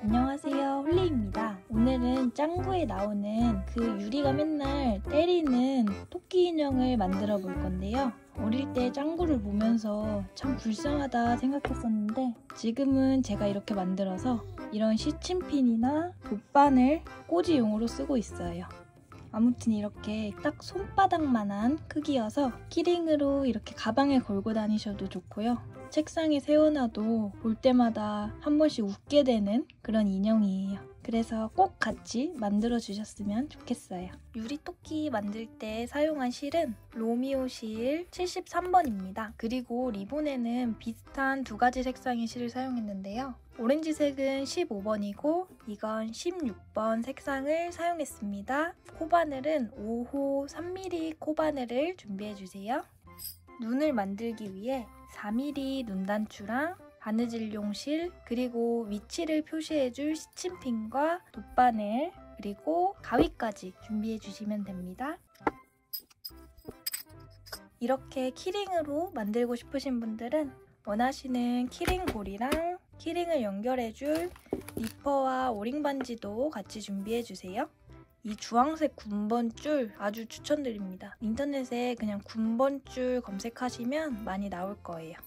안녕하세요, 홀리입니다. 오늘은 짱구에 나오는 그 유리가 맨날 때리는 토끼 인형을 만들어 볼 건데요. 어릴 때 짱구를 보면서 참 불쌍하다 생각했었는데 지금은 제가 이렇게 만들어서 이런 시침핀이나 돗바늘 꽂이용으로 쓰고 있어요. 아무튼 이렇게 딱 손바닥만한 크기여서 키링으로 이렇게 가방에 걸고 다니셔도 좋고요. 책상에 세워놔도 볼 때마다 한 번씩 웃게 되는 그런 인형이에요. 그래서 꼭 같이 만들어 주셨으면 좋겠어요. 유리토끼 만들 때 사용한 실은 로미오 실 73번입니다. 그리고 리본에는 비슷한 두 가지 색상의 실을 사용했는데요. 오렌지색은 15번이고 이건 16번 색상을 사용했습니다. 코바늘은 5호 3mm 코바늘을 준비해주세요. 눈을 만들기 위해 4mm 눈단추랑 바느질용 실, 그리고 위치를 표시해줄 시침핀과 돗바늘, 그리고 가위까지 준비해주시면 됩니다. 이렇게 키링으로 만들고 싶으신 분들은 원하시는 키링 고리랑 키링을 연결해줄 니퍼와 오링 반지도 같이 준비해주세요. 이 주황색 군번줄 아주 추천드립니다. 인터넷에 그냥 군번줄 검색하시면 많이 나올 거예요.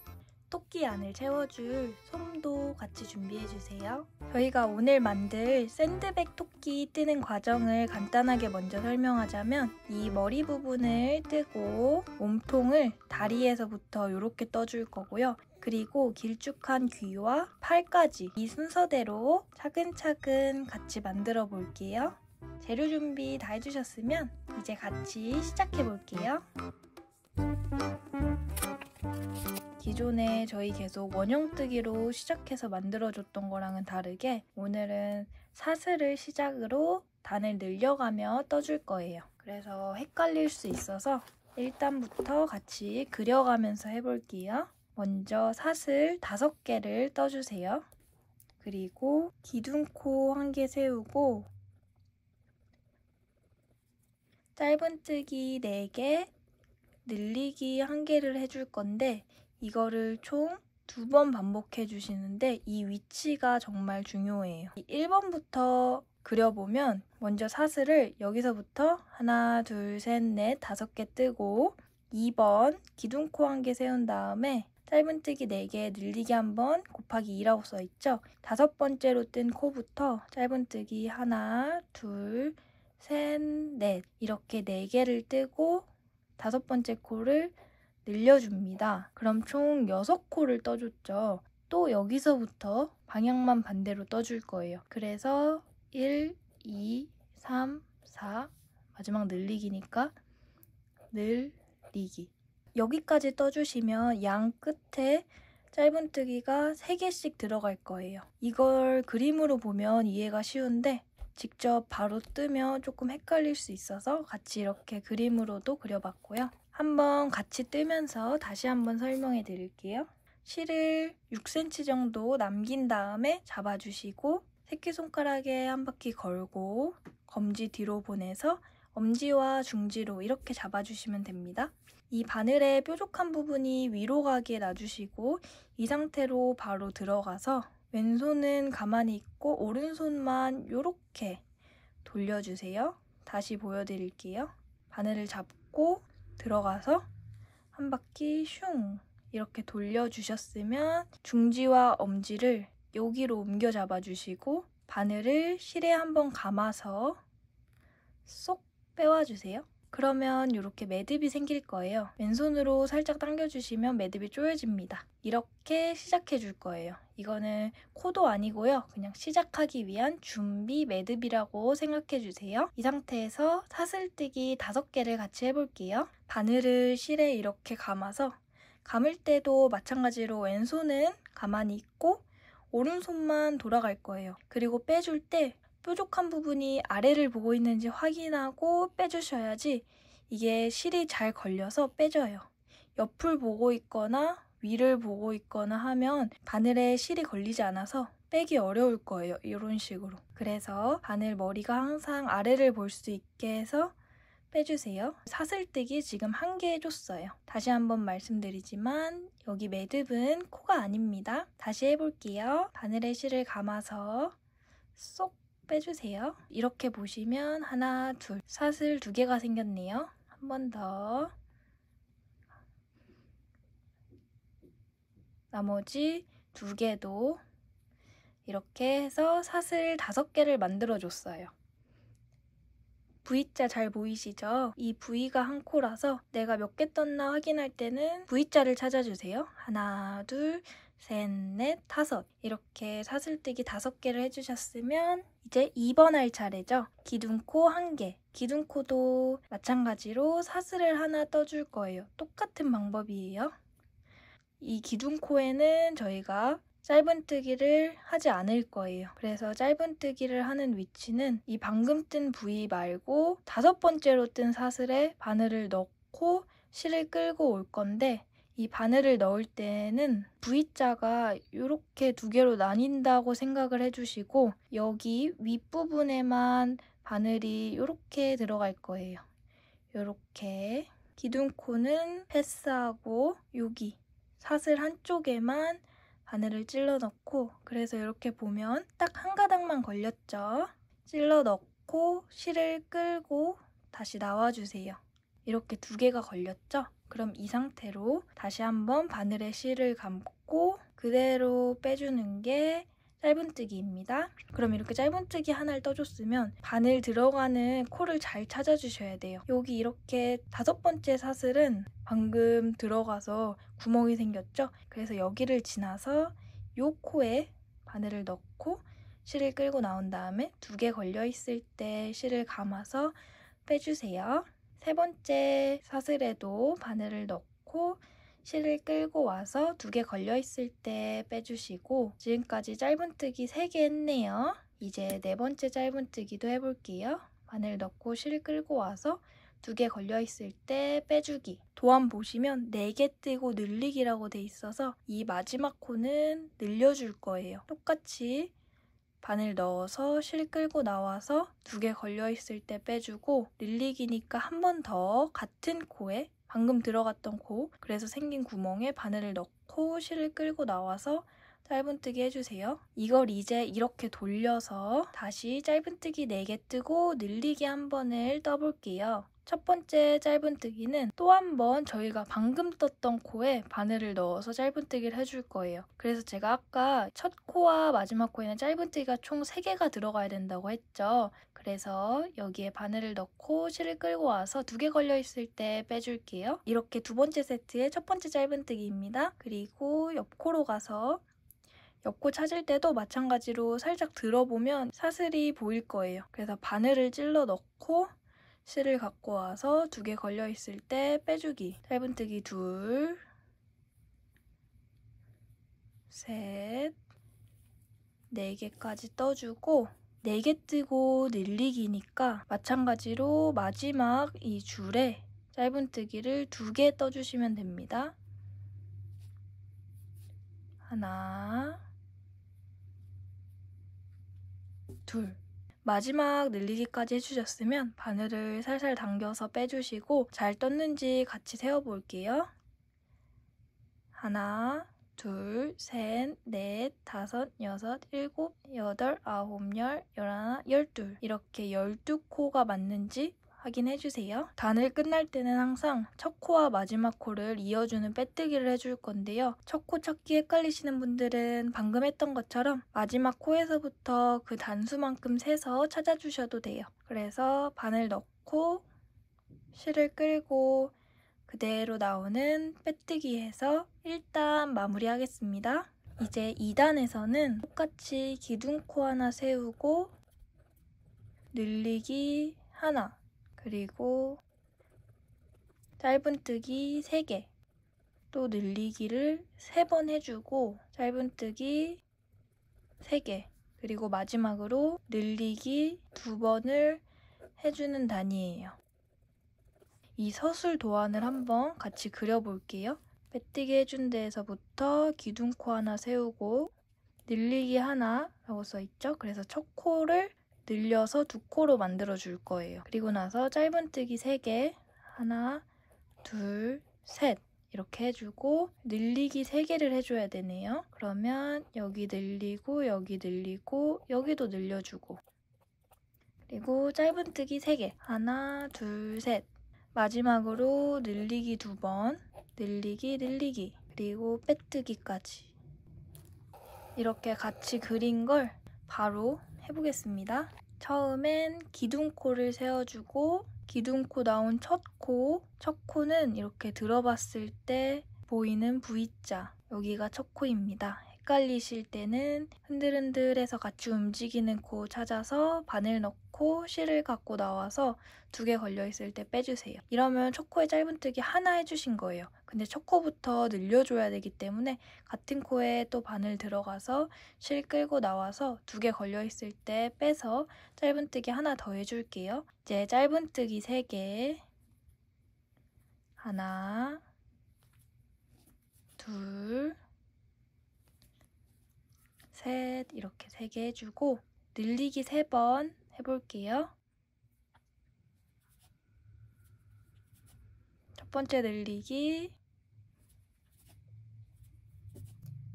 토끼 안을 채워줄 솜도 같이 준비해주세요. 저희가 오늘 만들 샌드백 토끼 뜨는 과정을 간단하게 먼저 설명하자면 이 머리 부분을 뜨고 몸통을 다리에서부터 이렇게 떠줄 거고요. 그리고 길쭉한 귀와 팔까지 이 순서대로 차근차근 같이 만들어 볼게요. 재료 준비 다 해주셨으면 이제 같이 시작해 볼게요. 기존에 저희 계속 원형뜨기로 시작해서 만들어줬던 거랑은 다르게 오늘은 사슬을 시작으로 단을 늘려가며 떠줄 거예요. 그래서 헷갈릴 수 있어서 일단부터 같이 그려가면서 해볼게요. 먼저 사슬 5개를 떠주세요. 그리고 기둥코 1개 세우고 짧은뜨기 4개, 늘리기 1개를 해줄 건데 이거를 총 2번 반복해 주시는데 이 위치가 정말 중요해요. 1번부터 그려보면 먼저 사슬을 여기서부터 하나, 둘, 셋, 넷, 5개 뜨고 2번 기둥코 1개 세운 다음에 짧은뜨기 4개, 늘리기 1번 곱하기 2라고 써있죠? 5번째로 뜬 코부터 짧은뜨기 하나, 둘, 셋, 넷 이렇게 4개를 뜨고 5번째 코를 늘려줍니다. 그럼 총 6코를 떠줬죠. 또 여기서부터 방향만 반대로 떠줄 거예요. 그래서 1, 2, 3, 4 마지막 늘리기니까 늘리기 여기까지 떠주시면 양 끝에 짧은뜨기가 3개씩 들어갈 거예요. 이걸 그림으로 보면 이해가 쉬운데 직접 바로 뜨면 조금 헷갈릴 수 있어서 같이 이렇게 그림으로도 그려봤고요. 한번 같이 뜨면서 다시 한번 설명해 드릴게요. 실을 6cm 정도 남긴 다음에 잡아주시고 새끼손가락에 한 바퀴 걸고 검지 뒤로 보내서 엄지와 중지로 이렇게 잡아주시면 됩니다. 이 바늘의 뾰족한 부분이 위로 가게 놔주시고 이 상태로 바로 들어가서 왼손은 가만히 있고 오른손만 이렇게 돌려주세요. 다시 보여드릴게요. 바늘을 잡고 들어가서 한 바퀴 슝 이렇게 돌려주셨으면 중지와 엄지를 여기로 옮겨 잡아주시고 바늘을 실에 한번 감아서 쏙 빼와주세요. 그러면 이렇게 매듭이 생길 거예요. 왼손으로 살짝 당겨주시면 매듭이 조여집니다. 이렇게 시작해 줄 거예요. 이거는 코도 아니고요. 그냥 시작하기 위한 준비 매듭이라고 생각해 주세요. 이 상태에서 사슬뜨기 5개를 같이 해볼게요. 바늘을 실에 이렇게 감아서 감을 때도 마찬가지로 왼손은 가만히 있고 오른손만 돌아갈 거예요. 그리고 빼줄 때 뾰족한 부분이 아래를 보고 있는지 확인하고 빼주셔야지 이게 실이 잘 걸려서 빼져요. 옆을 보고 있거나 위를 보고 있거나 하면 바늘에 실이 걸리지 않아서 빼기 어려울 거예요. 이런 식으로. 그래서 바늘 머리가 항상 아래를 볼 수 있게 해서 빼주세요. 사슬뜨기 지금 1개 해줬어요. 다시 한번 말씀드리지만 여기 매듭은 코가 아닙니다. 다시 해볼게요. 바늘에 실을 감아서 쏙 빼주세요. 이렇게 보시면 하나, 둘, 사슬 2개가 생겼네요. 한 번 더. 나머지 2개도 이렇게 해서 사슬 5개를 만들어줬어요. V자 잘 보이시죠? 이 V가 한 코라서 내가 몇 개 떴나 확인할 때는 V자를 찾아주세요. 하나, 둘, 셋, 넷, 5. 이렇게 사슬뜨기 5개를 해주셨으면 이제 2번 할 차례죠. 기둥코 1개. 기둥코도 마찬가지로 사슬을 하나 떠줄 거예요. 똑같은 방법이에요. 이 기둥코에는 저희가 짧은뜨기를 하지 않을 거예요. 그래서 짧은뜨기를 하는 위치는 이 방금 뜬 부위 말고 5번째로 뜬 사슬에 바늘을 넣고 실을 끌고 올 건데, 이 바늘을 넣을 때는 V자가 이렇게 2개로 나뉜다고 생각을 해주시고 여기 윗부분에만 바늘이 이렇게 들어갈 거예요. 이렇게 기둥코는 패스하고 여기 사슬 한쪽에만 바늘을 찔러 넣고, 그래서 이렇게 보면 딱 한 가닥만 걸렸죠. 찔러 넣고 실을 끌고 다시 나와주세요. 이렇게 2개가 걸렸죠? 그럼 이 상태로 다시 한번 바늘에 실을 감고 그대로 빼주는 게 짧은뜨기입니다. 그럼 이렇게 짧은뜨기 하나를 떠줬으면 바늘 들어가는 코를 잘 찾아주셔야 돼요. 여기 이렇게 5번째 사슬은 방금 들어가서 구멍이 생겼죠? 그래서 여기를 지나서 요 코에 바늘을 넣고 실을 끌고 나온 다음에 2개 걸려있을 때 실을 감아서 빼주세요. 3번째 사슬에도 바늘을 넣고 실을 끌고 와서 2개 걸려있을 때 빼주시고, 지금까지 짧은뜨기 3개 했네요. 이제 4번째 짧은뜨기도 해볼게요. 바늘 넣고 실 끌고 와서 2개 걸려있을 때 빼주기. 도안 보시면 4개 뜨고 늘리기라고 돼 있어서 이 마지막 코는 늘려줄 거예요. 똑같이 바늘 넣어서 실 끌고 나와서 2개 걸려있을 때 빼주고, 늘리기니까 한 번 더 같은 코에 방금 들어갔던 코, 그래서 생긴 구멍에 바늘을 넣고 실을 끌고 나와서 짧은뜨기 해주세요. 이걸 이제 이렇게 돌려서 다시 짧은뜨기 4개 뜨고 늘리기 한 번을 떠볼게요. 첫 번째 짧은뜨기는 또 한 번 저희가 방금 떴던 코에 바늘을 넣어서 짧은뜨기를 해줄 거예요. 그래서 제가 아까 첫 코와 마지막 코에는 짧은뜨기가 총 3개가 들어가야 된다고 했죠. 그래서 여기에 바늘을 넣고 실을 끌고 와서 2개 걸려있을 때 빼줄게요. 이렇게 2번째 세트의 첫 번째 짧은뜨기입니다. 그리고 옆코로 가서 옆코 찾을 때도 마찬가지로 살짝 들어보면 사슬이 보일 거예요. 그래서 바늘을 찔러 넣고 실을 갖고 와서 2개 걸려있을 때 빼주기. 짧은뜨기 2, 셋, 4개까지 떠주고, 4개 뜨고 늘리기니까 마찬가지로 마지막 이 줄에 짧은뜨기를 2개 떠주시면 됩니다. 하나, 둘. 마지막 늘리기까지 해주셨으면 바늘을 살살 당겨서 빼주시고 잘 떴는지 같이 세어볼게요. 하나, 둘, 셋, 넷, 5, 6, 7, 8, 9, 10, 11, 12 이렇게 12코가 맞는지 확인해주세요. 단을 끝날 때는 항상 첫 코와 마지막 코를 이어주는 빼뜨기를 해줄 건데요. 첫 코 찾기 헷갈리시는 분들은 방금 했던 것처럼 마지막 코에서부터 그 단수만큼 세서 찾아주셔도 돼요. 그래서 바늘 넣고 실을 끌고 그대로 나오는 빼뜨기 해서 1단 마무리하겠습니다. 이제 2단에서는 똑같이 기둥코 하나 세우고 늘리기 하나, 그리고 짧은뜨기 3개, 또 늘리기를 3번 해주고 짧은뜨기 3개, 그리고 마지막으로 늘리기 2번을 해주는 단이에요. 이 서술 도안을 한번 같이 그려볼게요. 빼뜨기 해준 데에서부터 기둥코 하나 세우고 늘리기 하나라고 써있죠? 그래서 첫 코를 늘려서 2코로 만들어 줄 거예요. 그리고 나서 짧은뜨기 3개, 하나, 둘, 셋 이렇게 해주고 늘리기 3개를 해줘야 되네요. 그러면 여기 늘리고 여기 늘리고 여기도 늘려주고 그리고 짧은뜨기 3개 하나 둘 셋 마지막으로 늘리기 2번 늘리기 늘리기 그리고 빼뜨기까지 이렇게 같이 그린 걸 바로 해보겠습니다. 처음엔 기둥코를 세워주고 기둥코 나온 첫 코는 이렇게 들어봤을 때 보이는 V자 여기가 첫 코입니다. 헷갈리실 때는 흔들흔들해서 같이 움직이는 코 찾아서 바늘 넣고 실을 갖고 나와서 2개 걸려있을 때 빼주세요. 이러면 첫 코에 짧은뜨기 하나 해주신 거예요. 근데 첫 코부터 늘려줘야 되기 때문에 같은 코에 또 바늘 들어가서 실 끌고 나와서 2개 걸려있을 때 빼서 짧은뜨기 하나 더 해줄게요. 이제 짧은뜨기 3개 하나 둘 셋 이렇게 3개 해주고 늘리기 3번 해볼게요. 첫 번째 늘리기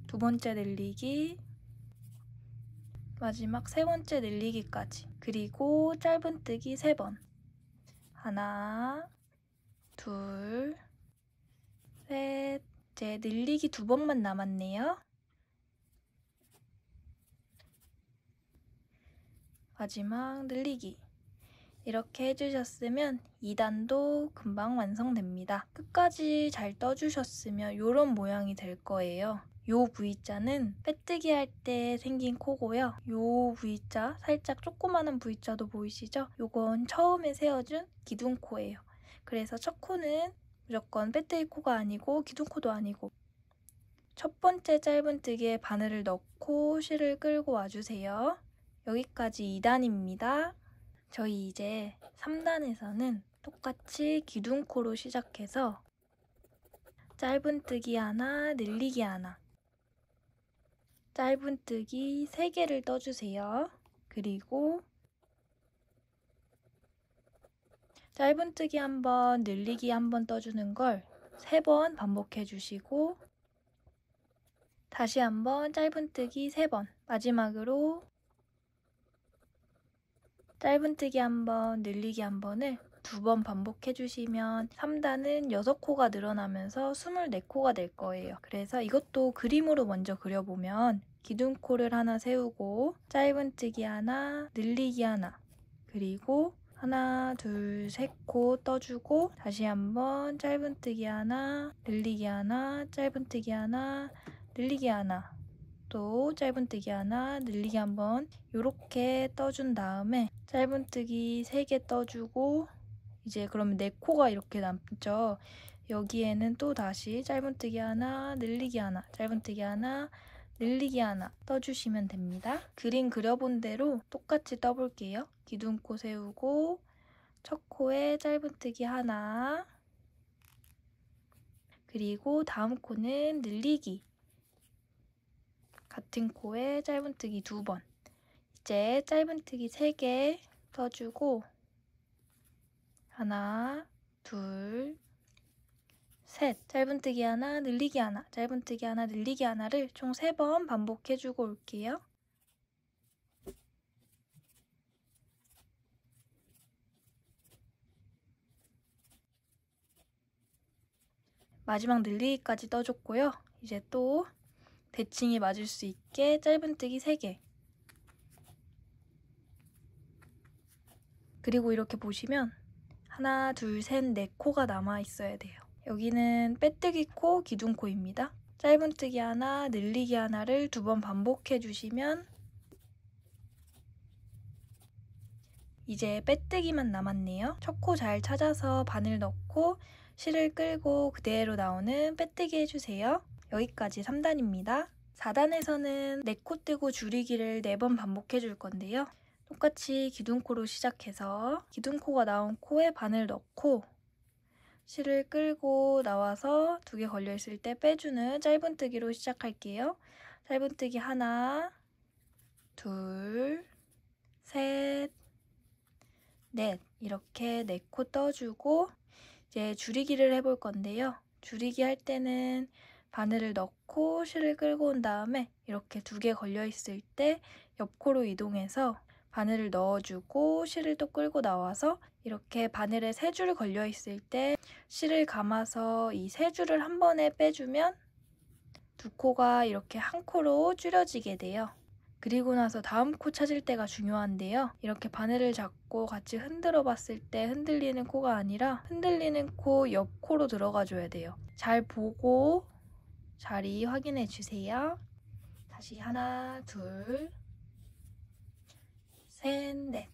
두 번째 늘리기 마지막 3번째 늘리기까지 그리고 짧은뜨기 3번 하나 둘 셋 이제 늘리기 2번만 남았네요. 마지막 늘리기 이렇게 해주셨으면 2단도 금방 완성됩니다. 끝까지 잘 떠주셨으면 이런 모양이 될 거예요. 요 V자는 빼뜨기 할 때 생긴 코고요. 요 V자, 살짝 조그마한 V자도 보이시죠? 요건 처음에 세워준 기둥코예요. 그래서 첫 코는 무조건 빼뜨기 코가 아니고 기둥코도 아니고 첫 번째 짧은뜨기에 바늘을 넣고 실을 끌고 와주세요. 여기까지 2단입니다. 저희 이제 3단에서는 똑같이 기둥코로 시작해서 짧은뜨기 하나, 늘리기 하나 짧은뜨기 3개를 떠주세요. 그리고 짧은뜨기 1번, 늘리기 1번 떠주는 걸 3번 반복해 주시고 다시 한번 짧은뜨기 3번 마지막으로 짧은뜨기 1번, 늘리기 1번을 2번 반복해 주시면 3단은 6코가 늘어나면서 24코가 될 거예요. 그래서 이것도 그림으로 먼저 그려보면 기둥코를 하나 세우고 짧은뜨기 하나, 늘리기 하나 그리고 하나, 둘, 3코 떠주고 다시 한번 짧은뜨기 하나, 늘리기 하나, 짧은뜨기 하나, 늘리기 하나 또 짧은뜨기 하나, 늘리기 한번 이렇게 떠준 다음에 짧은뜨기 3개 떠주고 이제 그러면 4코가 이렇게 남죠. 여기에는 또 다시 짧은뜨기 하나, 늘리기 하나, 짧은뜨기 하나, 늘리기 하나 떠주시면 됩니다. 그림 그려본 대로 똑같이 떠볼게요. 기둥코 세우고 첫 코에 짧은뜨기 하나 그리고 다음 코는 늘리기 같은 코에 짧은뜨기 2번 이제 짧은뜨기 3개 떠주고 하나, 둘, 셋 짧은뜨기 하나, 늘리기 하나 짧은뜨기 하나, 늘리기 하나를 총 3번 반복해주고 올게요. 마지막 늘리기까지 떠줬고요. 이제 또 대칭이 맞을 수 있게 짧은뜨기 3개 그리고 이렇게 보시면 하나, 둘, 셋, 4코가 남아있어야 돼요. 여기는 빼뜨기 코, 기둥코입니다. 짧은뜨기 하나, 늘리기 하나를 2번 반복해주시면 이제 빼뜨기만 남았네요. 첫 코 잘 찾아서 바늘 넣고 실을 끌고 그대로 나오는 빼뜨기 해주세요. 여기까지 3단입니다. 4단에서는 4코 뜨고 줄이기를 4번 반복해 줄 건데요. 똑같이 기둥코로 시작해서 기둥코가 나온 코에 바늘 넣고 실을 끌고 나와서 2개 걸려있을 때 빼주는 짧은뜨기로 시작할게요. 짧은뜨기 하나, 둘, 셋, 넷 이렇게 4코 떠주고 이제 줄이기를 해볼 건데요. 줄이기 할 때는 바늘을 넣고 실을 끌고 온 다음에 이렇게 2개 걸려 있을 때 옆코로 이동해서 바늘을 넣어주고 실을 또 끌고 나와서 이렇게 바늘에 3줄 걸려 있을 때 실을 감아서 이 3줄을 한 번에 빼주면 2코가 이렇게 한 코로 줄여지게 돼요. 그리고 나서 다음 코 찾을 때가 중요한데요. 이렇게 바늘을 잡고 같이 흔들어 봤을 때 흔들리는 코가 아니라 흔들리는 코 옆 코로 들어가 줘야 돼요. 잘 보고 자리 확인해 주세요. 다시 하나, 둘, 셋, 넷.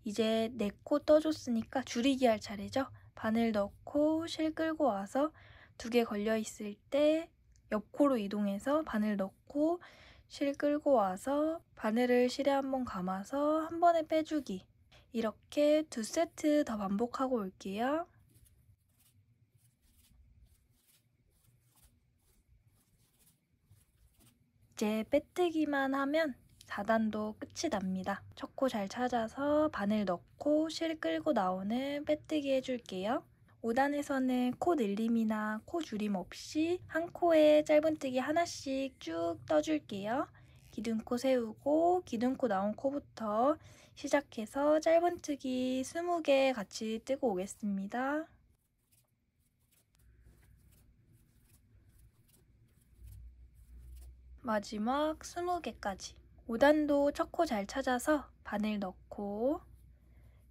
이제 4코 떠줬으니까 줄이기 할 차례죠. 바늘 넣고 실 끌고 와서 2개 걸려 있을 때 옆코로 이동해서 바늘 넣고 실 끌고 와서 바늘을 실에 한번 감아서 한 번에 빼주기. 이렇게 2세트 더 반복하고 올게요. 이제 빼뜨기만 하면 4단도 끝이 납니다. 첫 코 잘 찾아서 바늘 넣고 실 끌고 나오는 빼뜨기 해줄게요. 5단에서는 코 늘림이나 코 줄임 없이 한 코에 짧은뜨기 하나씩 쭉 떠줄게요. 기둥코 세우고 기둥코 나온 코부터 시작해서 짧은뜨기 20개 같이 뜨고 오겠습니다. 마지막 20개까지. 5단도 첫 코 잘 찾아서 바늘 넣고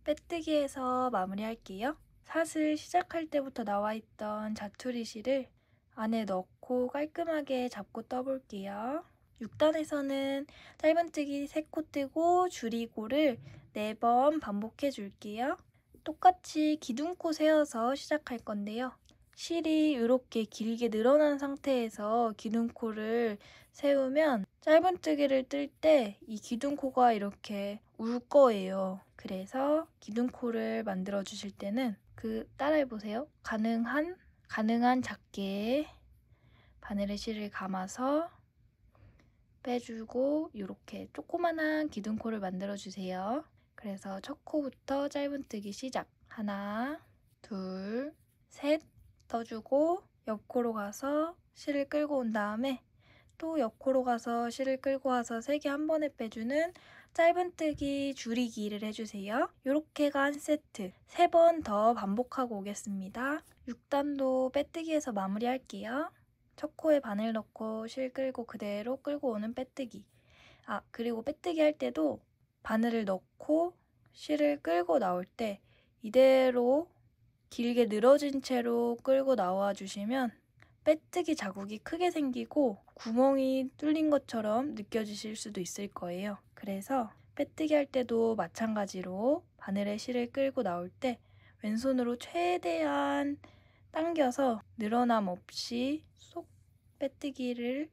빼뜨기해서 마무리할게요. 사슬 시작할 때부터 나와있던 자투리 실을 안에 넣고 깔끔하게 잡고 떠볼게요. 6단에서는 짧은뜨기 3코 뜨고 줄이고를 4번 반복해 줄게요. 똑같이 기둥코 세워서 시작할 건데요. 실이 이렇게 길게 늘어난 상태에서 기둥코를 세우면 짧은뜨기를 뜰 때 이 기둥코가 이렇게 울 거예요. 그래서 기둥코를 만들어 주실 때는 따라해보세요. 가능한 작게 바늘에 실을 감아서 빼주고 이렇게 조그만한 기둥코를 만들어 주세요. 그래서 첫 코부터 짧은뜨기 시작. 하나, 둘, 셋 떠주고 옆코로 가서 실을 끌고 온 다음에 또 옆코로 가서 실을 끌고 와서 3개 한 번에 빼주는 짧은뜨기 줄이기를 해주세요. 이렇게가 한 세트 3번 더 반복하고 오겠습니다. 6단도 빼뜨기해서 마무리할게요. 첫 코에 바늘 넣고 실 끌고 그대로 끌고 오는 빼뜨기. 그리고 빼뜨기 할 때도 바늘을 넣고 실을 끌고 나올 때 이대로 길게 늘어진 채로 끌고 나와 주시면 빼뜨기 자국이 크게 생기고 구멍이 뚫린 것처럼 느껴지실 수도 있을 거예요. 그래서 빼뜨기 할 때도 마찬가지로 바늘에 실을 끌고 나올 때 왼손으로 최대한 당겨서 늘어남 없이 쏙 빼뜨기를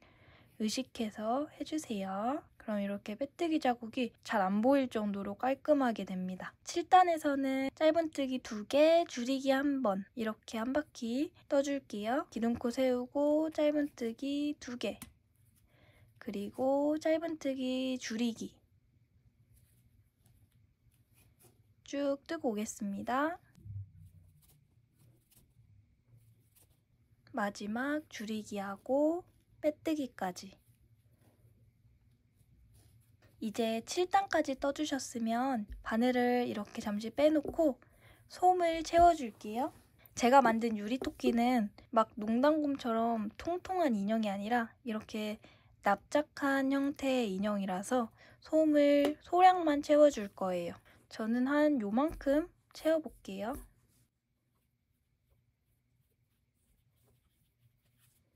의식해서 해주세요. 그럼 이렇게 빼뜨기 자국이 잘 안 보일 정도로 깔끔하게 됩니다. 7단에서는 짧은뜨기 2개, 줄이기 1번 이렇게 한 바퀴 떠줄게요. 기둥코 세우고 짧은뜨기 2개 그리고 짧은뜨기 줄이기 쭉 뜨고 오겠습니다. 마지막 줄이기하고 빼뜨기까지. 이제 7단까지 떠주셨으면 바늘을 이렇게 잠시 빼놓고 솜을 채워줄게요. 제가 만든 유리토끼는 막 농당곰처럼 통통한 인형이 아니라 이렇게 납작한 형태의 인형이라서 솜을 소량만 채워줄 거예요. 저는 한 요만큼 채워볼게요.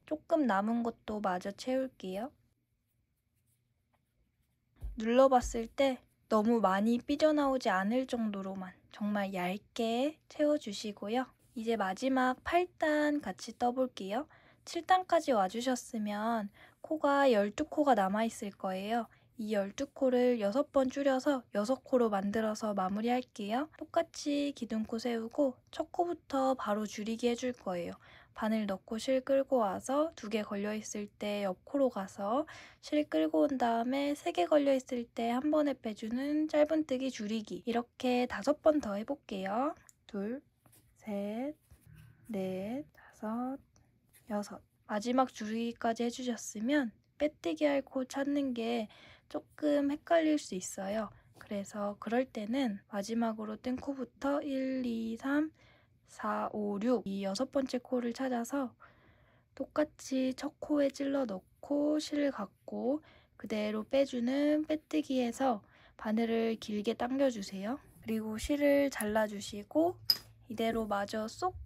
조금 남은 것도 마저 채울게요. 눌러봤을 때 너무 많이 삐져나오지 않을 정도로만 정말 얇게 채워주시고요. 이제 마지막 8단 같이 떠볼게요. 7단까지 와주셨으면 코가 12코가 남아있을 거예요. 이 12코를 6번 줄여서 6코로 만들어서 마무리할게요. 똑같이 기둥코 세우고 첫 코부터 바로 줄이기 해줄 거예요. 바늘 넣고 실 끌고 와서 2개 걸려있을 때 옆코로 가서 실 끌고 온 다음에 3개 걸려있을 때 한 번에 빼주는 짧은뜨기 줄이기. 이렇게 5번 더 해볼게요. 둘, 셋, 넷, 다섯, 6. 마지막 줄기까지 해주셨으면 빼뜨기 할 코 찾는 게 조금 헷갈릴 수 있어요. 그래서 그럴 때는 마지막으로 뜬 코부터 1, 2, 3, 4, 5, 6 이 6번째 코를 찾아서 똑같이 첫 코에 찔러 넣고 실을 갖고 그대로 빼주는 빼뜨기에서 바늘을 길게 당겨주세요. 그리고 실을 잘라주시고 이대로 마저 쏙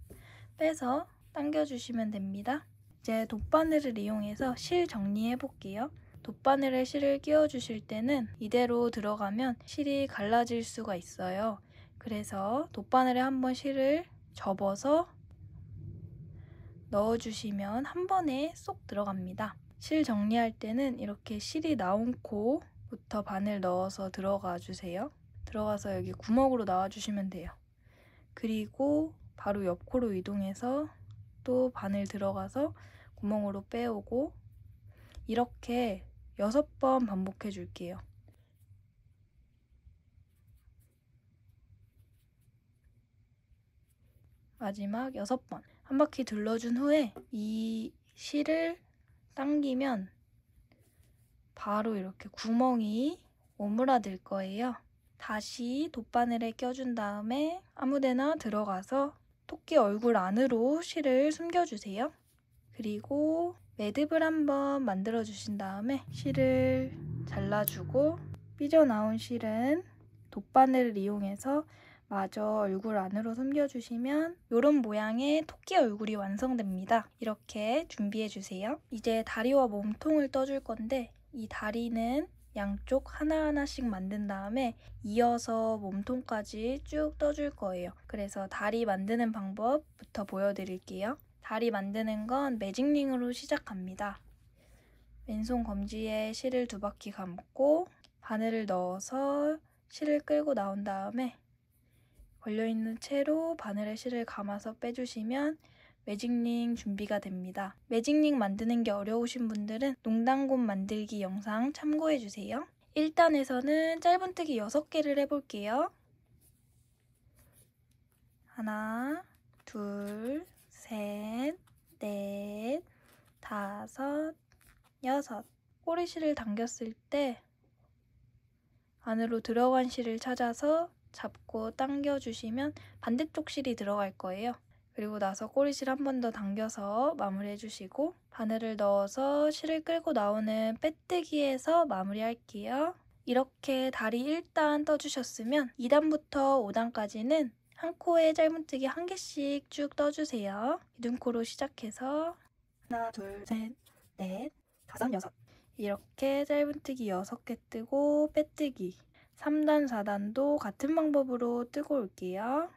빼서 당겨주시면 됩니다. 이제 돗바늘을 이용해서 실 정리해 볼게요. 돗바늘에 실을 끼워주실 때는 이대로 들어가면 실이 갈라질 수가 있어요. 그래서 돗바늘에 한번 실을 접어서 넣어주시면 한 번에 쏙 들어갑니다. 실 정리할 때는 이렇게 실이 나온 코부터 바늘 넣어서 들어가 주세요. 들어가서 여기 구멍으로 나와주시면 돼요. 그리고 바로 옆 코로 이동해서 또 바늘 들어가서 구멍으로 빼오고 이렇게 6번 반복해 줄게요. 마지막 6번. 한 바퀴 둘러준 후에 이 실을 당기면 바로 이렇게 구멍이 오므라들 거예요. 다시 돗바늘에 껴준 다음에 아무데나 들어가서 토끼 얼굴 안으로 실을 숨겨주세요. 그리고 매듭을 한번 만들어 주신 다음에 실을 잘라주고 삐져나온 실은 돗바늘을 이용해서 마저 얼굴 안으로 숨겨주시면 이런 모양의 토끼 얼굴이 완성됩니다. 이렇게 준비해주세요. 이제 다리와 몸통을 떠줄 건데 이 다리는 양쪽 하나하나씩 만든 다음에 이어서 몸통까지 쭉 떠줄 거예요. 그래서 다리 만드는 방법부터 보여드릴게요. 다리 만드는 건 매직링으로 시작합니다. 왼손 검지에 실을 2바퀴 감고 바늘을 넣어서 실을 끌고 나온 다음에 걸려있는 채로 바늘에 실을 감아서 빼주시면 매직링 준비가 됩니다. 매직링 만드는 게 어려우신 분들은 농단곶 만들기 영상 참고해주세요. 1단에서는 짧은뜨기 6개를 해볼게요. 하나, 둘, 셋, 넷, 5, 6. 꼬리실을 당겼을 때 안으로 들어간 실을 찾아서 잡고 당겨주시면 반대쪽 실이 들어갈 거예요. 그리고 나서 꼬리실 한 번 더 당겨서 마무리해주시고 바늘을 넣어서 실을 끌고 나오는 빼뜨기에서 마무리할게요. 이렇게 다리 1단 떠주셨으면 2단부터 5단까지는 한 코에 짧은뜨기 1개씩 쭉 떠주세요. 기둥코로 시작해서 하나, 둘, 셋, 넷, 5, 6 이렇게 짧은뜨기 6개 뜨고 빼뜨기 3단, 4단도 같은 방법으로 뜨고 올게요.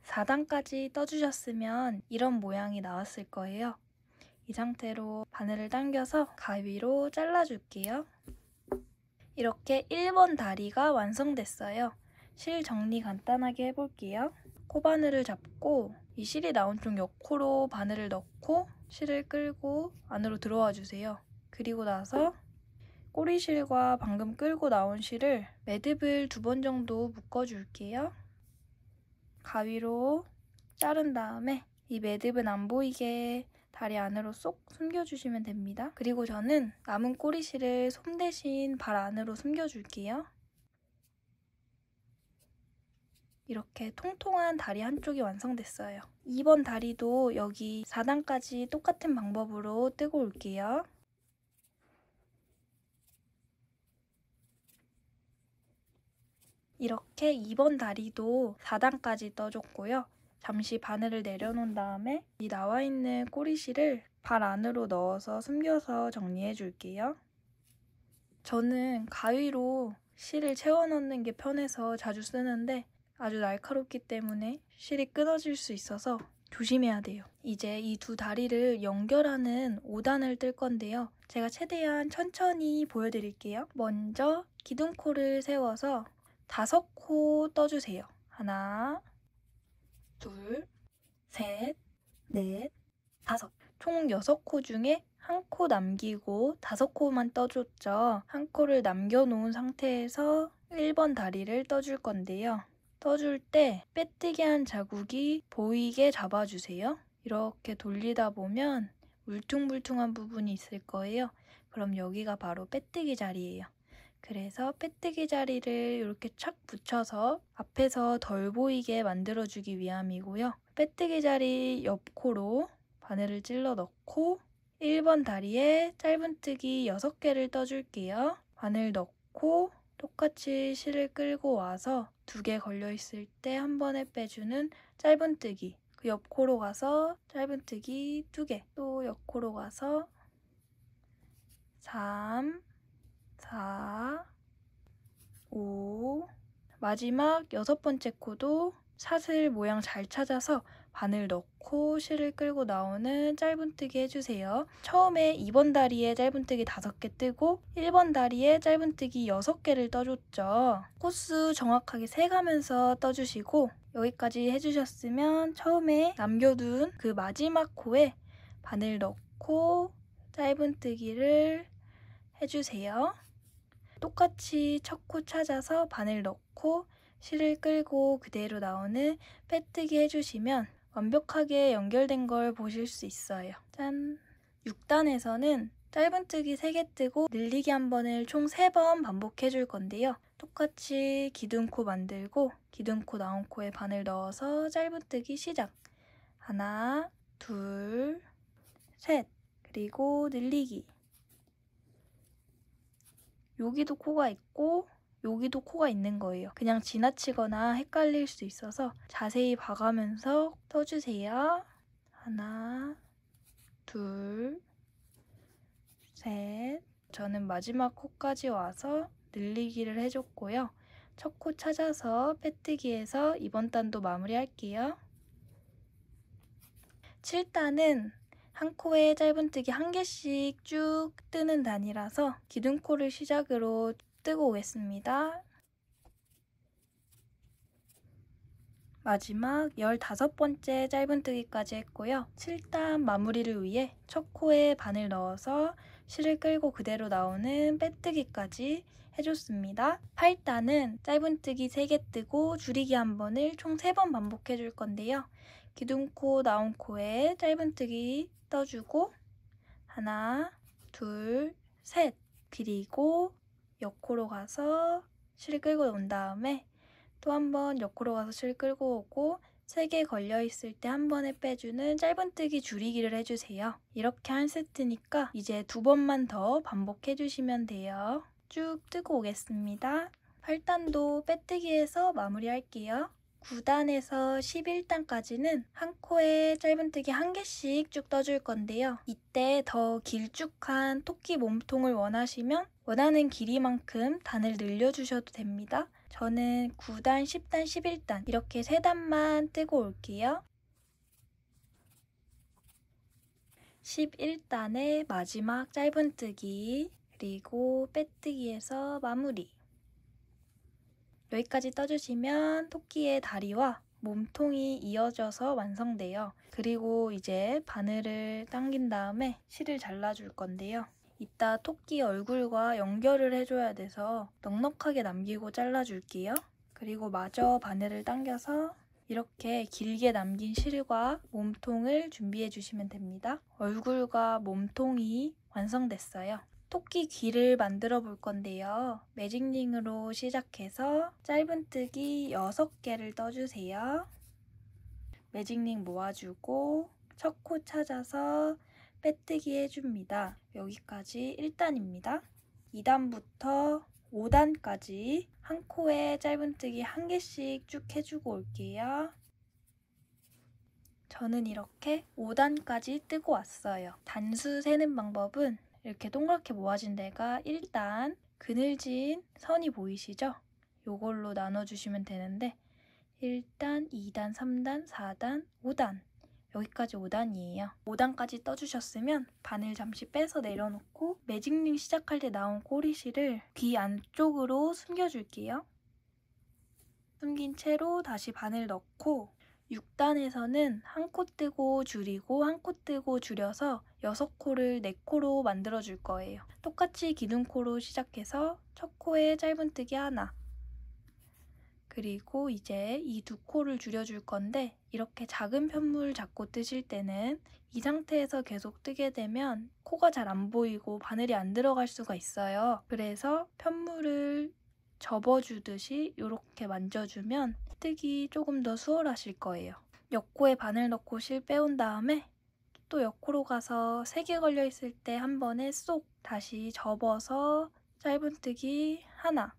(4단까지) 떠주셨으면 이런 모양이 나왔을 거예요. 이 상태로 바늘을 당겨서 가위로 잘라줄게요. 이렇게 1번 다리가 완성됐어요. 실 정리 간단하게 해볼게요. 코바늘을 잡고 이 실이 나온 쪽 옆코로 바늘을 넣고 실을 끌고 안으로 들어와 주세요. 그리고 나서 꼬리실과 방금 끌고 나온 실을 매듭을 2번 정도 묶어줄게요. 가위로 자른 다음에 이 매듭은 안 보이게 다리 안으로 쏙 숨겨주시면 됩니다. 그리고 저는 남은 꼬리실을 솜 대신 발 안으로 숨겨줄게요. 이렇게 통통한 다리 한쪽이 완성됐어요. 2번 다리도 여기 4단까지 똑같은 방법으로 뜨고 올게요. 이렇게 2번 다리도 4단까지 떠줬고요. 잠시 바늘을 내려놓은 다음에 이 나와있는 꼬리실을 발 안으로 넣어서 숨겨서 정리해 줄게요. 저는 가위로 실을 채워 넣는 게 편해서 자주 쓰는데 아주 날카롭기 때문에 실이 끊어질 수 있어서 조심해야 돼요. 이제 이 2 다리를 연결하는 5단을 뜰 건데요. 제가 최대한 천천히 보여드릴게요. 먼저 기둥코를 세워서 5코 떠주세요. 하나, 둘, 셋, 넷, 5. 총 6코 중에 1코 남기고 5코만 떠줬죠. 1코를 남겨놓은 상태에서 1번 다리를 떠줄 건데요. 떠줄 때 빼뜨기한 자국이 보이게 잡아주세요. 이렇게 돌리다 보면 울퉁불퉁한 부분이 있을 거예요. 그럼 여기가 바로 빼뜨기 자리예요. 그래서 빼뜨기 자리를 이렇게 착 붙여서 앞에서 덜 보이게 만들어주기 위함이고요. 빼뜨기 자리 옆코로 바늘을 찔러 넣고 1번 다리에 짧은뜨기 6개를 떠줄게요. 바늘 넣고 똑같이 실을 끌고 와서 2개 걸려있을 때 한 번에 빼주는 짧은뜨기, 그 옆코로 가서 짧은뜨기 2개, 또 옆코로 가서 3, 4, 5, 마지막 6번째 코도 사슬 모양 잘 찾아서 바늘 넣고 실을 끌고 나오는 짧은뜨기 해주세요. 처음에 2번 다리에 짧은뜨기 5개 뜨고 1번 다리에 짧은뜨기 6개를 떠줬죠. 코스 정확하게 세가면서 떠주시고 여기까지 해주셨으면 처음에 남겨둔 그 마지막 코에 바늘 넣고 짧은뜨기를 해주세요. 똑같이 첫 코 찾아서 바늘 넣고 실을 끌고 그대로 나오는 빼뜨기 해주시면 완벽하게 연결된 걸 보실 수 있어요. 짠! 6단에서는 짧은뜨기 3개 뜨고 늘리기 한 번을 총 3번 반복해 줄 건데요. 똑같이 기둥코 만들고 기둥코 나온 코에 바늘 넣어서 짧은뜨기 시작! 하나, 둘, 셋! 그리고 늘리기. 여기도 코가 있고 여기도 코가 있는 거예요. 그냥 지나치거나 헷갈릴 수 있어서 자세히 봐가면서 떠주세요. 하나, 둘, 셋. 저는 마지막 코까지 와서 늘리기를 해줬고요. 첫 코 찾아서 빼뜨기해서 이번 단도 마무리할게요. 7단은 한 코에 짧은뜨기 1개씩 쭉 뜨는 단이라서 기둥코를 시작으로 뜨고 오겠습니다. 마지막 15번째 짧은뜨기까지 했고요. 7단 마무리를 위해 첫 코에 바늘 넣어서 실을 끌고 그대로 나오는 빼뜨기까지 해줬습니다. 8단은 짧은뜨기 3개 뜨고 줄이기 한 번을 총 3번 반복해 줄 건데요. 기둥코 나온 코에 짧은뜨기 떠주고 하나, 둘, 셋. 그리고 옆코로 가서 실 끌고 온 다음에 또 한 번 옆코로 가서 실 끌고 오고 3개 걸려있을 때 한 번에 빼주는 짧은뜨기 줄이기를 해주세요. 이렇게 한 세트니까 이제 2번만 더 반복해주시면 돼요. 쭉 뜨고 오겠습니다. 8단도 빼뜨기해서 마무리할게요. 9단에서 11단까지는 한 코에 짧은뜨기 1개씩 쭉 떠줄 건데요. 이때 더 길쭉한 토끼 몸통을 원하시면 원하는 길이만큼 단을 늘려주셔도 됩니다. 저는 9단, 10단, 11단 이렇게 3단만 뜨고 올게요. 11단의 마지막 짧은뜨기 그리고 빼뜨기에서 마무리. 여기까지 떠주시면 토끼의 다리와 몸통이 이어져서 완성돼요. 그리고 이제 바늘을 당긴 다음에 실을 잘라줄 건데요. 이따 토끼 얼굴과 연결을 해줘야 돼서 넉넉하게 남기고 잘라줄게요. 그리고 마저 바늘을 당겨서 이렇게 길게 남긴 실과 몸통을 준비해 주시면 됩니다. 얼굴과 몸통이 완성됐어요. 토끼 귀를 만들어 볼 건데요. 매직링으로 시작해서 짧은뜨기 6개를 떠주세요. 매직링 모아주고 첫 코 찾아서 빼뜨기 해줍니다. 여기까지 1단입니다. 2단부터 5단까지 한 코에 짧은뜨기 1개씩 쭉 해주고 올게요. 저는 이렇게 5단까지 뜨고 왔어요. 단수 세는 방법은 이렇게 동그랗게 모아진 데가 1단, 그늘진 선이 보이시죠? 요걸로 나눠주시면 되는데 1단, 2단, 3단, 4단, 5단 여기까지 5단이에요. 5단까지 떠주셨으면 바늘 잠시 빼서 내려놓고 매직링 시작할 때 나온 꼬리실을 귀 안쪽으로 숨겨줄게요. 숨긴 채로 다시 바늘 넣고 6단에서는 한 코 뜨고 줄이고 한 코 뜨고 줄여서 6코를 4코로 만들어줄 거예요. 똑같이 기둥코로 시작해서 첫 코에 짧은뜨기 하나, 그리고 이제 이 두 코를 줄여줄 건데 이렇게 작은 편물 잡고 뜨실 때는 이 상태에서 계속 뜨게 되면 코가 잘 안 보이고 바늘이 안 들어갈 수가 있어요. 그래서 편물을 접어주듯이 이렇게 만져주면 뜨기 조금 더 수월하실 거예요. 옆코에 바늘 넣고 실 빼온 다음에 또 옆코로 가서 3개 걸려있을 때 한 번에 쏙 다시 접어서 짧은뜨기 하나.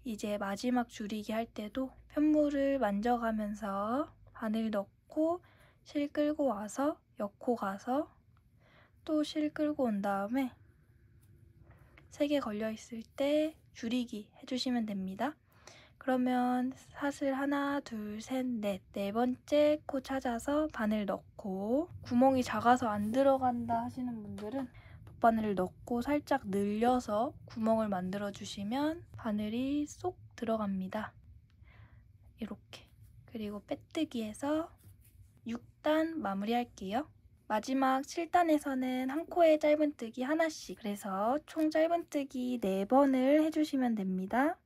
이제 마지막 줄이기 할 때도 편물을 만져가면서 바늘 넣고 실 끌고 와서 옆코 가서 또 실 끌고 온 다음에 3개 걸려있을 때 줄이기 해주시면 됩니다. 그러면 사슬 하나, 둘, 셋, 넷, 네 번째 코 찾아서 바늘 넣고 구멍이 작아서 안 들어간다 하시는 분들은 돗바늘을 넣고 살짝 늘려서 구멍을 만들어 주시면 바늘이 쏙 들어갑니다. 이렇게. 그리고 빼뜨기해서 6단 마무리할게요. 마지막 7단에서는 한 코에 짧은뜨기 하나씩, 그래서 총 짧은뜨기 4번을 해주시면 됩니다.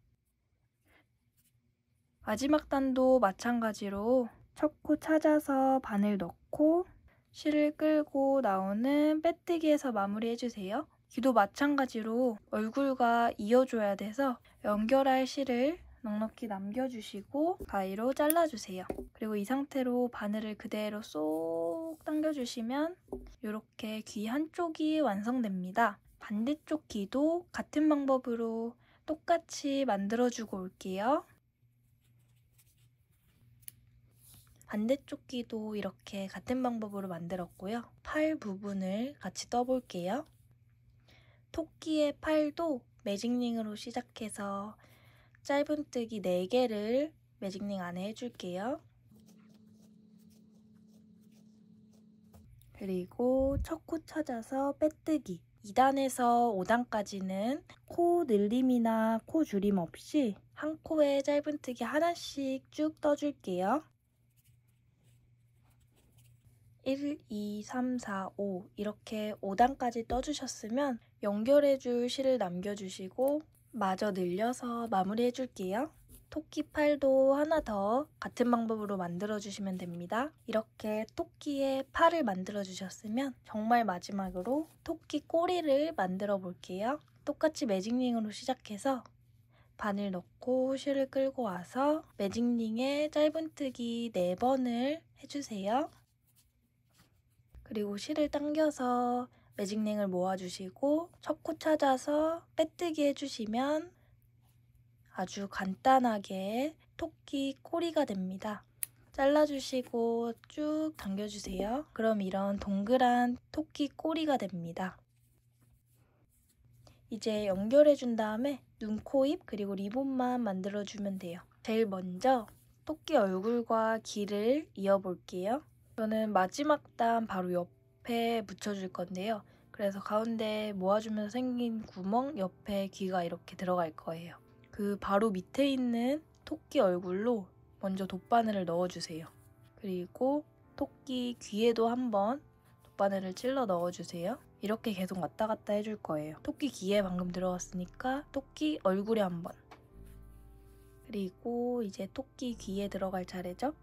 마지막 단도 마찬가지로 첫 코 찾아서 바늘 넣고 실을 끌고 나오는 빼뜨기에서 마무리해주세요. 귀도 마찬가지로 얼굴과 이어줘야 돼서 연결할 실을 넉넉히 남겨주시고 가위로 잘라주세요. 그리고 이 상태로 바늘을 그대로 쏙 당겨주시면 이렇게 귀 한쪽이 완성됩니다. 반대쪽 귀도 같은 방법으로 똑같이 만들어주고 올게요. 반대쪽 귀도 이렇게 같은 방법으로 만들었고요. 팔 부분을 같이 떠볼게요. 토끼의 팔도 매직링으로 시작해서 짧은뜨기 4개를 매직링 안에 해줄게요. 그리고 첫 코 찾아서 빼뜨기 2단에서 5단까지는 코 늘림이나 코 줄임 없이 한 코에 짧은뜨기 하나씩 쭉 떠줄게요. 1, 2, 3, 4, 5 이렇게 5단까지 떠주셨으면 연결해줄 실을 남겨주시고 마저 늘려서 마무리해줄게요. 토끼 팔도 하나 더 같은 방법으로 만들어주시면 됩니다. 이렇게 토끼의 팔을 만들어주셨으면 정말 마지막으로 토끼 꼬리를 만들어 볼게요. 똑같이 매직링으로 시작해서 바늘 넣고 실을 끌고 와서 매직링에 짧은뜨기 4번을 해주세요. 그리고 실을 당겨서 매직링을 모아주시고 첫 코 찾아서 빼뜨기 해주시면 아주 간단하게 토끼 꼬리가 됩니다. 잘라주시고 쭉 당겨주세요. 그럼 이런 동그란 토끼 꼬리가 됩니다. 이제 연결해준 다음에 눈, 코, 입 그리고 리본만 만들어주면 돼요. 제일 먼저 토끼 얼굴과 귀를 이어볼게요. 저는 마지막 단 바로 옆에 붙여줄 건데요. 그래서 가운데 모아주면서 생긴 구멍 옆에 귀가 이렇게 들어갈 거예요. 그 바로 밑에 있는 토끼 얼굴로 먼저 돗바늘을 넣어주세요. 그리고 토끼 귀에도 한번 돗바늘을 찔러 넣어주세요. 이렇게 계속 왔다 갔다 해줄 거예요. 토끼 귀에 방금 들어갔으니까 토끼 얼굴에 한번. 그리고 이제 토끼 귀에 들어갈 차례죠.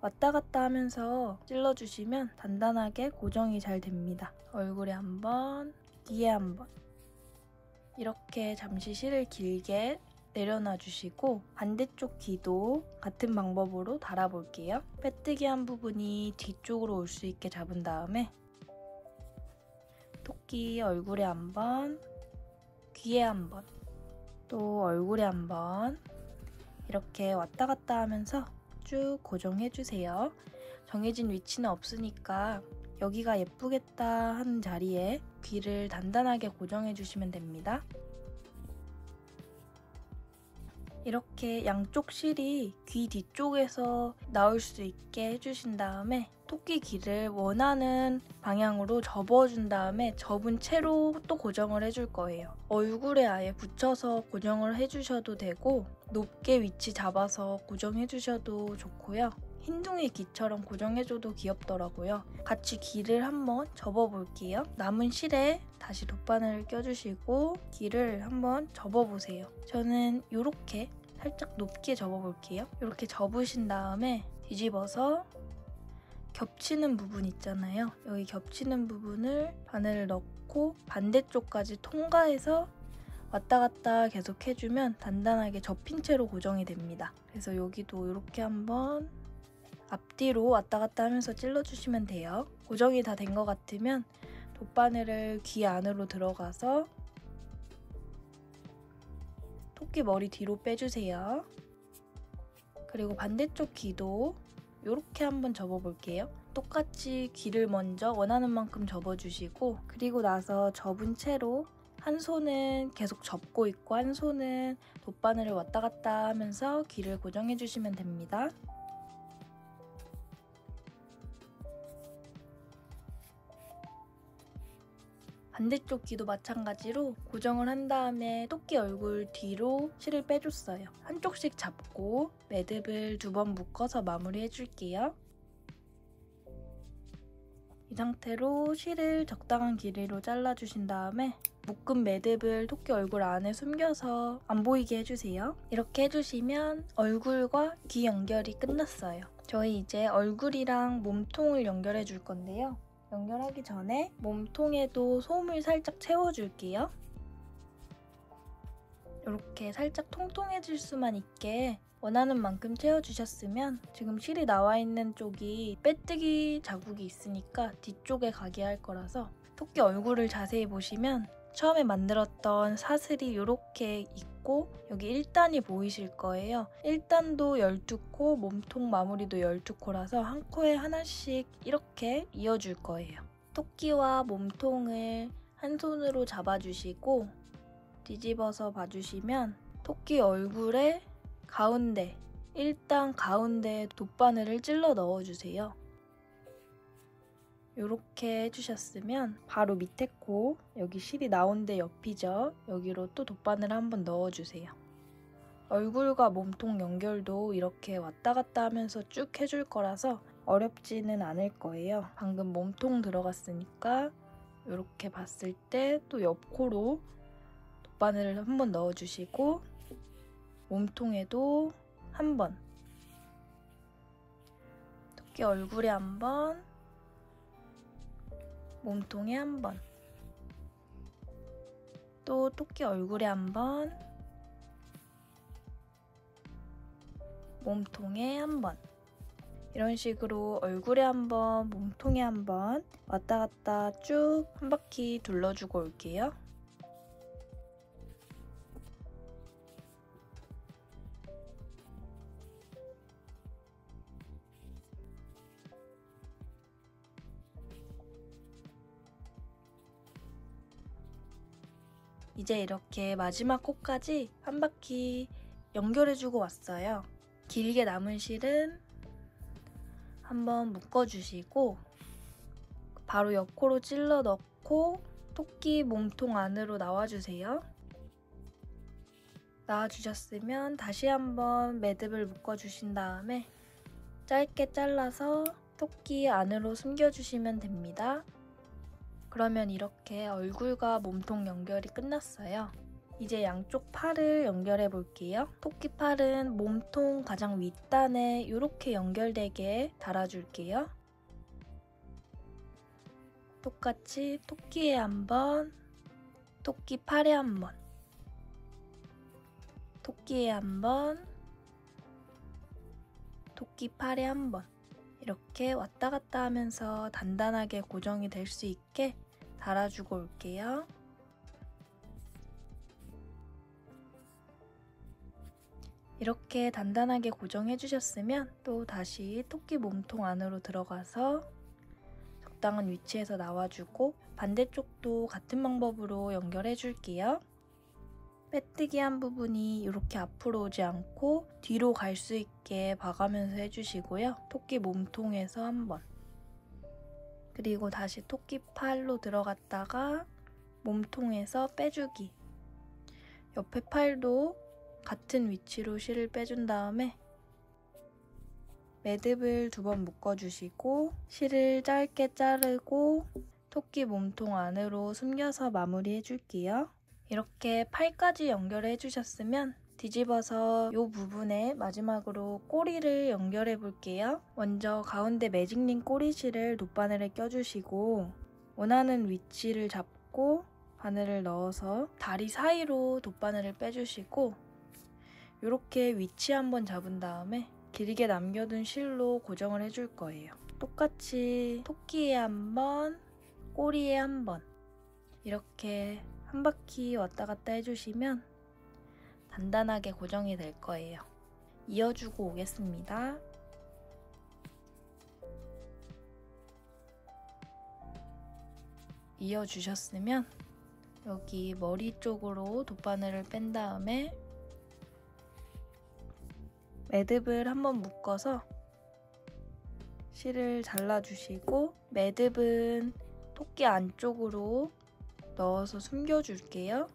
왔다 갔다 하면서 찔러주시면 단단하게 고정이 잘 됩니다. 얼굴에 한번, 귀에 한번. 이렇게 잠시 실을 길게 내려놔 주시고 반대쪽 귀도 같은 방법으로 달아볼게요. 빼뜨기 한 부분이 뒤쪽으로 올 수 있게 잡은 다음에 토끼 얼굴에 한번, 귀에 한번, 또 얼굴에 한번 이렇게 왔다 갔다 하면서 쭉 고정해주세요. 정해진 위치는 없으니까 여기가 예쁘겠다 하는 자리에 귀를 단단하게 고정해주시면 됩니다. 이렇게 양쪽 실이 귀 뒤쪽에서 나올 수 있게 해주신 다음에 토끼 귀를 원하는 방향으로 접어준 다음에 접은 채로 또 고정을 해줄 거예요. 얼굴에 아예 붙여서 고정을 해주셔도 되고 높게 위치 잡아서 고정해주셔도 좋고요. 흰둥이 귀처럼 고정해줘도 귀엽더라고요. 같이 귀를 한번 접어볼게요. 남은 실에 다시 돗바늘을 껴주시고 귀를 한번 접어보세요. 저는 이렇게 살짝 높게 접어볼게요. 이렇게 접으신 다음에 뒤집어서 겹치는 부분 있잖아요. 여기 겹치는 부분을 바늘을 넣고 반대쪽까지 통과해서 왔다 갔다 계속 해주면 단단하게 접힌 채로 고정이 됩니다. 그래서 여기도 이렇게 한번 앞뒤로 왔다 갔다 하면서 찔러주시면 돼요. 고정이 다 된 것 같으면 돗바늘을 귀 안으로 들어가서 토끼 머리 뒤로 빼주세요. 그리고 반대쪽 귀도 이렇게 한번 접어볼게요. 똑같이 귀를 먼저 원하는 만큼 접어주시고 그리고 나서 접은 채로 한 손은 계속 접고 있고 한 손은 돗바늘을 왔다 갔다 하면서 귀를 고정해주시면 됩니다. 반대쪽 귀도 마찬가지로 고정을 한 다음에 토끼 얼굴 뒤로 실을 빼줬어요. 한쪽씩 잡고 매듭을 2번 묶어서 마무리해줄게요. 이 상태로 실을 적당한 길이로 잘라주신 다음에 묶은 매듭을 토끼 얼굴 안에 숨겨서 안 보이게 해주세요. 이렇게 해주시면 얼굴과 귀 연결이 끝났어요. 저희 이제 얼굴이랑 몸통을 연결해 줄 건데요. 연결하기 전에 몸통에도 솜을 살짝 채워줄게요. 이렇게 살짝 통통해질 수만 있게 원하는 만큼 채워주셨으면 지금 실이 나와 있는 쪽이 빼뜨기 자국이 있으니까 뒤쪽에 가게 할 거라서 토끼 얼굴을 자세히 보시면 처음에 만들었던 사슬이 이렇게 있고 여기 1단이 보이실 거예요. 1단도 12코, 몸통 마무리도 12코라서 한 코에 하나씩 이렇게 이어줄 거예요. 토끼와 몸통을 한 손으로 잡아주시고 뒤집어서 봐주시면 토끼 얼굴에 가운데, 1단 가운데에 돗바늘을 찔러 넣어주세요. 이렇게 해주셨으면 바로 밑에 코, 여기 실이 나온 데 옆이죠. 여기로 또 돗바늘 한번 넣어주세요. 얼굴과 몸통 연결도 이렇게 왔다 갔다 하면서 쭉 해줄 거라서 어렵지는 않을 거예요. 방금 몸통 들어갔으니까 이렇게 봤을 때 또 옆코로 돗바늘을 한번 넣어주시고 몸통에도 한 번, 토끼 얼굴에 한 번, 몸통에 한 번, 또 토끼 얼굴에 한 번, 몸통에 한 번. 이런 식으로 얼굴에 한 번, 몸통에 한 번 왔다 갔다 쭉 한 바퀴 둘러주고 올게요. 이제 이렇게 마지막 코까지 한 바퀴 연결해주고 왔어요. 길게 남은 실은 한번 묶어주시고 바로 옆코로 찔러 넣고 토끼 몸통 안으로 나와주세요. 나와주셨으면 다시 한번 매듭을 묶어주신 다음에 짧게 잘라서 토끼 안으로 숨겨주시면 됩니다. 그러면 이렇게 얼굴과 몸통 연결이 끝났어요. 이제 양쪽 팔을 연결해 볼게요. 토끼 팔은 몸통 가장 윗단에 이렇게 연결되게 달아줄게요. 똑같이 토끼에 한 번, 토끼 팔에 한 번, 토끼에 한 번, 토끼 팔에 한 번 이렇게 왔다 갔다 하면서 단단하게 고정이 될 수 있게 달아주고 올게요. 이렇게 단단하게 고정해 주셨으면 또 다시 토끼 몸통 안으로 들어가서 적당한 위치에서 나와주고 반대쪽도 같은 방법으로 연결해 줄게요. 빼뜨기 한 부분이 이렇게 앞으로 오지 않고 뒤로 갈 수 있게 봐가면서 해주시고요. 토끼 몸통에서 한 번, 그리고 다시 토끼 팔로 들어갔다가 몸통에서 빼주기, 옆에 팔도 같은 위치로 실을 빼준 다음에 매듭을 2번 묶어주시고 실을 짧게 자르고 토끼 몸통 안으로 숨겨서 마무리해줄게요. 이렇게 팔까지 연결해주셨으면 뒤집어서 이 부분에 마지막으로 꼬리를 연결해 볼게요. 먼저 가운데 매직링 꼬리실을 돗바늘에 껴주시고 원하는 위치를 잡고 바늘을 넣어서 다리 사이로 돗바늘을 빼주시고 이렇게 위치 한번 잡은 다음에 길게 남겨둔 실로 고정을 해줄 거예요. 똑같이 토끼에 한 번, 꼬리에 한 번 이렇게 한 바퀴 왔다 갔다 해주시면 단단하게 고정이 될 거예요. 이어주고 오겠습니다. 이어주셨으면 여기 머리 쪽으로 돗바늘을 뺀 다음에 매듭을 한번 묶어서 실을 잘라주시고 매듭은 토끼 안쪽으로 넣어서 숨겨줄게요.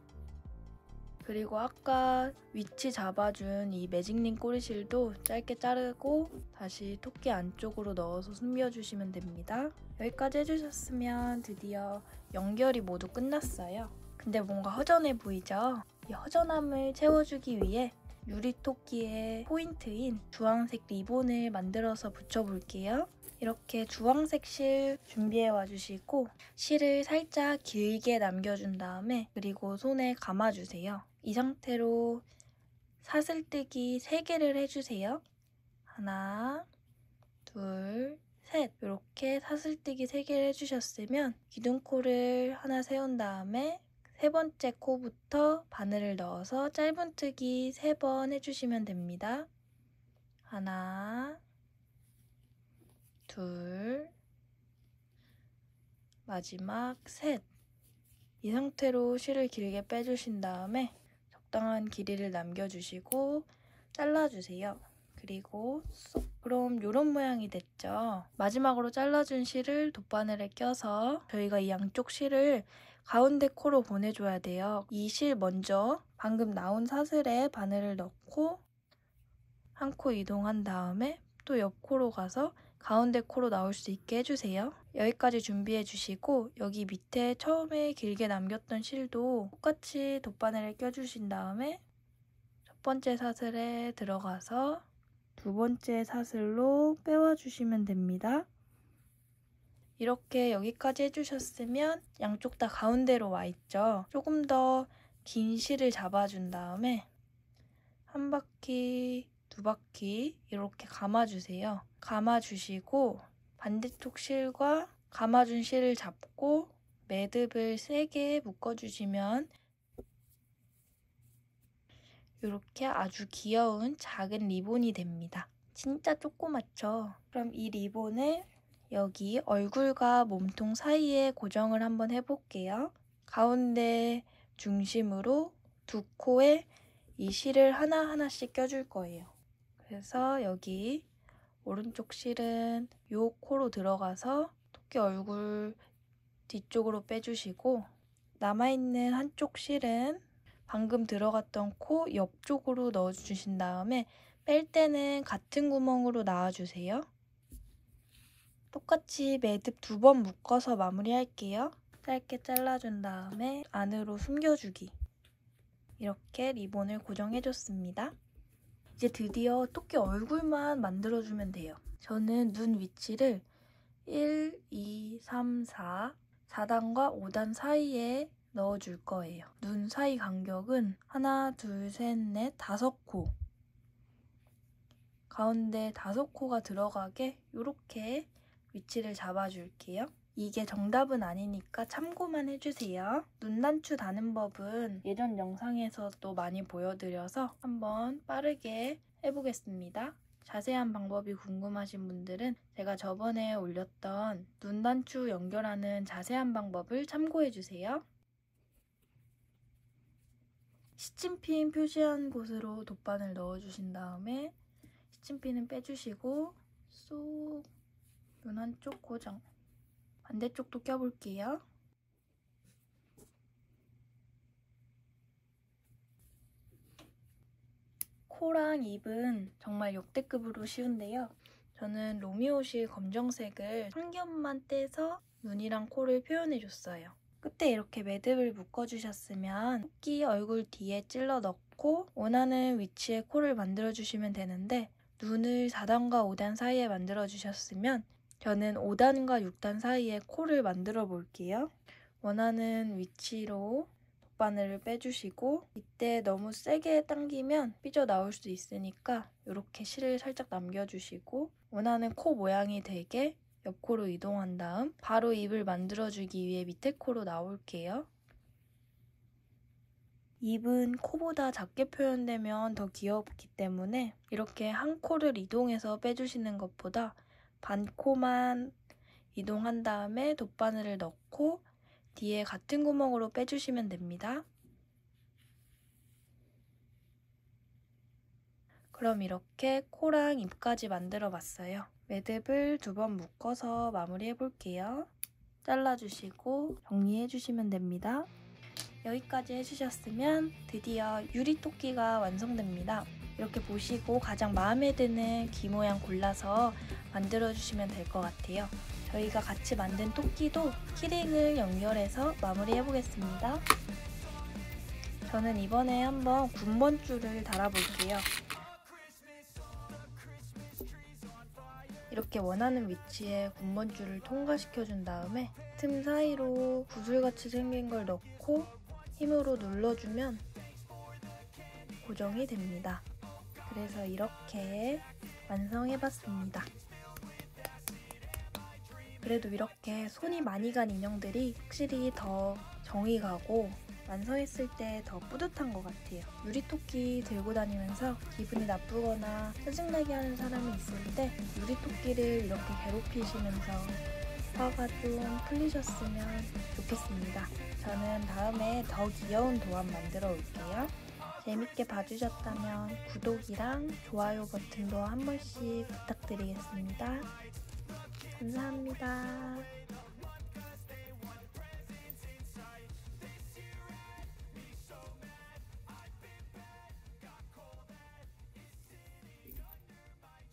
그리고 아까 위치 잡아준 이 매직링 꼬리실도 짧게 자르고 다시 토끼 안쪽으로 넣어서 숨겨주시면 됩니다. 여기까지 해주셨으면 드디어 연결이 모두 끝났어요. 근데 뭔가 허전해 보이죠? 이 허전함을 채워주기 위해 유리토끼의 포인트인 주황색 리본을 만들어서 붙여볼게요. 이렇게 주황색 실 준비해 와주시고 실을 살짝 길게 남겨준 다음에 그리고 손에 감아주세요. 이 상태로 사슬뜨기 3개를 해주세요. 하나, 둘, 셋 이렇게 사슬뜨기 3개를 해주셨으면 기둥코를 하나 세운 다음에 3번째 코부터 바늘을 넣어서 짧은뜨기 3번 해주시면 됩니다. 하나, 둘, 마지막 셋. 이 상태로 실을 길게 빼주신 다음에 적당한 길이를 남겨주시고 잘라주세요. 그리고 쏙. 그럼 이런 모양이 됐죠. 마지막으로 잘라준 실을 돗바늘에 껴서 저희가 이 양쪽 실을 가운데 코로 보내줘야 돼요. 이 실 먼저 방금 나온 사슬에 바늘을 넣고 한 코 이동한 다음에 또 옆 코로 가서 가운데 코로 나올 수 있게 해주세요. 여기까지 준비해 주시고 여기 밑에 처음에 길게 남겼던 실도 똑같이 돗바늘에 껴주신 다음에 첫 번째 사슬에 들어가서 두 번째 사슬로 빼와주시면 됩니다. 이렇게 여기까지 해주셨으면 양쪽 다 가운데로 와 있죠. 조금 더 긴 실을 잡아준 다음에 한 바퀴, 2바퀴 이렇게 감아주세요. 감아주시고 반대쪽 실과 감아준 실을 잡고 매듭을 3개 묶어주시면 이렇게 아주 귀여운 작은 리본이 됩니다. 진짜 조그맣죠? 그럼 이 리본을 여기 얼굴과 몸통 사이에 고정을 한번 해볼게요. 가운데 중심으로 2코에 이 실을 하나하나씩 껴줄 거예요. 그래서 여기 오른쪽 실은 이 코로 들어가서 토끼 얼굴 뒤쪽으로 빼주시고 남아있는 한쪽 실은 방금 들어갔던 코 옆쪽으로 넣어주신 다음에 뺄 때는 같은 구멍으로 놔주세요. 똑같이 매듭 2번 묶어서 마무리할게요. 짧게 잘라준 다음에 안으로 숨겨주기. 이렇게 리본을 고정해줬습니다. 이제 드디어 토끼 얼굴만 만들어주면 돼요. 저는 눈 위치를 1, 2, 3, 4, 4단과 5단 사이에 넣어줄 거예요. 눈 사이 간격은 하나, 둘, 셋, 넷, 5코. 가운데 5코가 들어가게 이렇게 위치를 잡아줄게요. 이게 정답은 아니니까 참고만 해주세요. 눈 단추 다는 법은 예전 영상에서도 많이 보여드려서 한번 빠르게 해보겠습니다. 자세한 방법이 궁금하신 분들은 제가 저번에 올렸던 눈 단추 연결하는 자세한 방법을 참고해주세요. 시침핀 표시한 곳으로 돗바늘 넣어주신 다음에 시침핀은 빼주시고 쏙 눈 한쪽 고정. 반대쪽도 껴볼게요. 코랑 입은 정말 역대급으로 쉬운데요. 저는 로미오실 검정색을 한 겹만 떼서 눈이랑 코를 표현해줬어요. 끝에 이렇게 매듭을 묶어주셨으면 토끼 얼굴 뒤에 찔러 넣고 원하는 위치에 코를 만들어주시면 되는데 눈을 4단과 5단 사이에 만들어주셨으면 저는 5단과 6단 사이에 코를 만들어 볼게요. 원하는 위치로 돗바늘을 빼주시고 이때 너무 세게 당기면 삐져나올 수 있으니까 이렇게 실을 살짝 남겨주시고 원하는 코 모양이 되게 옆코로 이동한 다음 바로 입을 만들어주기 위해 밑에 코로 나올게요. 입은 코보다 작게 표현되면 더 귀엽기 때문에 이렇게 한 코를 이동해서 빼주시는 것보다 반 코만 이동한 다음에 돗바늘을 넣고 뒤에 같은 구멍으로 빼주시면 됩니다. 그럼 이렇게 코랑 입까지 만들어 봤어요. 매듭을 2번 묶어서 마무리해 볼게요. 잘라주시고 정리해주시면 됩니다. 여기까지 해주셨으면 드디어 유리토끼가 완성됩니다. 이렇게 보시고 가장 마음에 드는 귀 모양 골라서 만들어주시면 될 것 같아요. 저희가 같이 만든 토끼도 키링을 연결해서 마무리해 보겠습니다. 저는 이번에 한번 군번줄을 달아볼게요. 이렇게 원하는 위치에 군번줄을 통과시켜준 다음에 틈 사이로 구슬같이 생긴 걸 넣고 힘으로 눌러주면 고정이 됩니다. 그래서 이렇게 완성해봤습니다. 그래도 이렇게 손이 많이 간 인형들이 확실히 더 정이 가고 완성했을 때 더 뿌듯한 것 같아요. 유리토끼 들고 다니면서 기분이 나쁘거나 짜증나게 하는 사람이 있을 때 유리토끼를 이렇게 괴롭히시면서 화가 좀 풀리셨으면 좋겠습니다. 저는 다음에 더 귀여운 도안 만들어 올게요. 재밌게 봐주셨다면 구독이랑 좋아요 버튼도 한 번씩 부탁드리겠습니다. 감사합니다.